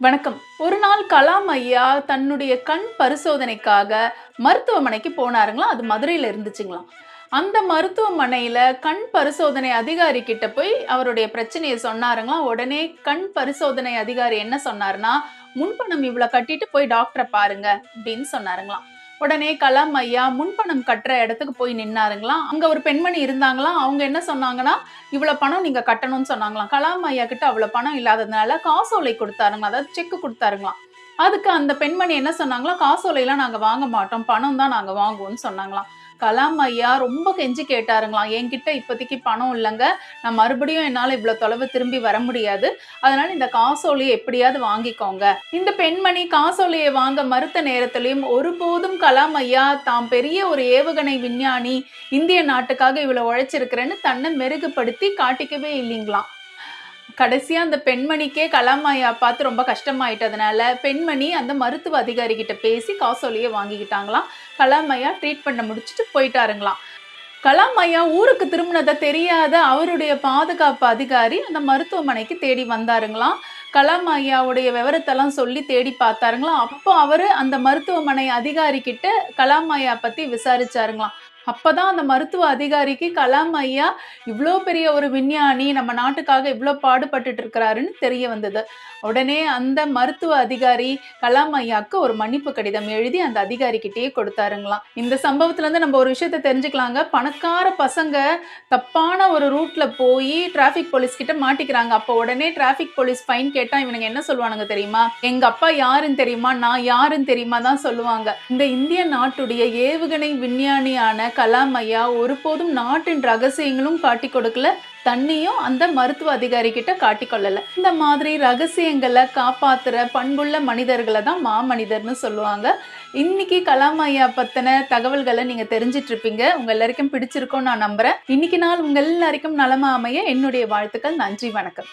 வணக்கம். ஒரு நாள் கலாம் ஐயா தன்னுடைய கண் பரிசோதனைக்காக மருத்துவமனைக்கு போனாருங்களாம். அது மதுரையில இருந்துச்சுங்களாம். அந்த மருத்துவமனையில கண் பரிசோதனை அதிகாரி கிட்ட போய் அவருடைய பிரச்சனைய சொன்னாருங்களாம். உடனே கண் பரிசோதனை அதிகாரி என்ன சொன்னாருன்னா, "முன்பணம் இவ்ளோ கட்டிட்டு போய் டாக்டர பாருங்க" அப்படின்னு சொன்னாருங்களாம். உடனே கலாம் ஐயா முன்பணம் கட்டுற இடத்துக்கு போய் நின்னாருங்களாம். அங்க ஒரு பெண்மணி இருந்தாங்களாம். அவங்க என்ன சொன்னாங்கன்னா, "இவ்ளோ பணம் நீங்க கட்டணும்னு" சொன்னாங்களாம். கலாம் ஐயா கிட்ட அவ்ளோ பணம் இல்லாததுனால காசோலை குடுத்தாருங்களாம். அதாவது செக் குடுத்தாருங்களாம். அதுக்கு அந்த பெண்மணி என்ன சொன்னாங்களாம், "காசோலைலாம் நாங்க வாங்க மாட்டோம். பணம் தான் நாங்க வாங்குவோம்ன்னு" சொன்னாங்களாம். கலாம் ஐயா ரொம்ப கெஞ்சி கேட்டாருங்களாம், "என்கிட்ட இப்போதைக்கு பணம் இல்லங்க. நான் மறுபடியும் என்னால இவ்ளோ தொலைவு திரும்பி வர முடியாது. அதனால இந்த காசோலைய எப்படியாவது வாங்கிக்கோங்க." இந்த பெண்மணி காசோலைய வாங்க மறுத்த நேரத்திலயும் ஒருபோதும் கலாம் ஐயா தாம் பெரிய ஒரு ஏவுகணை விஞ்ஞானி, இந்திய நாட்டுக்காக இவ்வளவு உழைச்சிருக்கிறேன்னு தன்னை மெருகுபடுத்தி காட்டிக்கவே இல்லைங்களாம். கடைசியா அந்த பெண்மணிக்கே கலாம் ஐயா பார்த்து ரொம்ப கஷ்டமாயிட்டதுனால, பெண்மணி அந்த மருத்துவ அதிகாரி கிட்ட பேசி காசோலைய வாங்கிக்கிட்டாங்களாம். கலாம் ஐயா ட்ரீட்மெண்ட்ட முடிச்சுட்டு போயிட்டாருங்களாம். கலாம் ஐயா ஊருக்கு திரும்பினத தெரியாத அவருடைய பாதுகாப்பு அதிகாரி அந்த மருத்துவமனைக்கு தேடி வந்தாருங்களாம். கலாம் ஐயாவுடைய விவரத்தெல்லாம் சொல்லி தேடி பார்த்தாருங்களாம். அப்போ அவரு அந்த மருத்துவமனை அதிகாரி கிட்ட கலாம் ஐயா பத்தி விசாரிச்சாருங்களாம். அப்பதான் அந்த மருத்துவ அதிகாரிக்கு கலாம் ஐயா இவ்ளோ பெரிய ஒரு விஞ்ஞானி, நம்ம நாட்டுக்காக இவ்ளோ பாடுபட்டுட்டு இருக்கிறாருன்னு தெரிய வந்தது. உடனே அந்த மருத்துவ அதிகாரி கலாம் ஐயாக்கு ஒரு மன்னிப்பு கடிதம் எழுதி அந்த அதிகாரி கிட்டயே கொடுத்தாருங்களாம். இந்த சம்பவத்துல இருந்து நம்ம ஒரு விஷயத்த தெரிஞ்சுக்கலாங்க. பணக்கார பசங்க தப்பான ஒரு ரூட்ல போயி டிராஃபிக் போலீஸ் கிட்ட மாட்டிக்கிறாங்க. அப்போ உடனே டிராஃபிக் போலீஸ் ஃபைன் கேட்டா இவனுங்க என்ன சொல்லுவானுங்க தெரியுமா? "எங்க அப்பா யாருன்னு தெரியுமா? நான் யாருன்னு தெரியுமா?" தான் சொல்லுவாங்க. இந்த இந்திய நாட்டுடைய ஏவுகணை விஞ்ஞானியான கலாம் ஐயா ஒருபோதும் நாட்டின் ரகசியங்களும் காட்டிக் கொடுக்கல. தன்னையும் அந்த மருத்துவ அதிகாரி கிட்ட காட்டிக் கொள்ளல. இந்த மாதிரி ரகசியங்கள காப்பாத்துற பண்புள்ள மனிதர்கள தான் மாமனிதர்ன்னு சொல்லுவாங்க. இன்னைக்கு கலாம் ஐயா பத்தின தகவல்கள நீங்க தெரிஞ்சிட்டு இருப்பீங்க. உங்க எல்லாருக்கும் பிடிச்சிருக்கும்னு நான் நம்புறேன். இன்னைக்கு நாள் உங்க எல்லாருக்கும் நலமா அமைய என்னுடைய வாழ்த்துக்கள். நன்றி, வணக்கம்.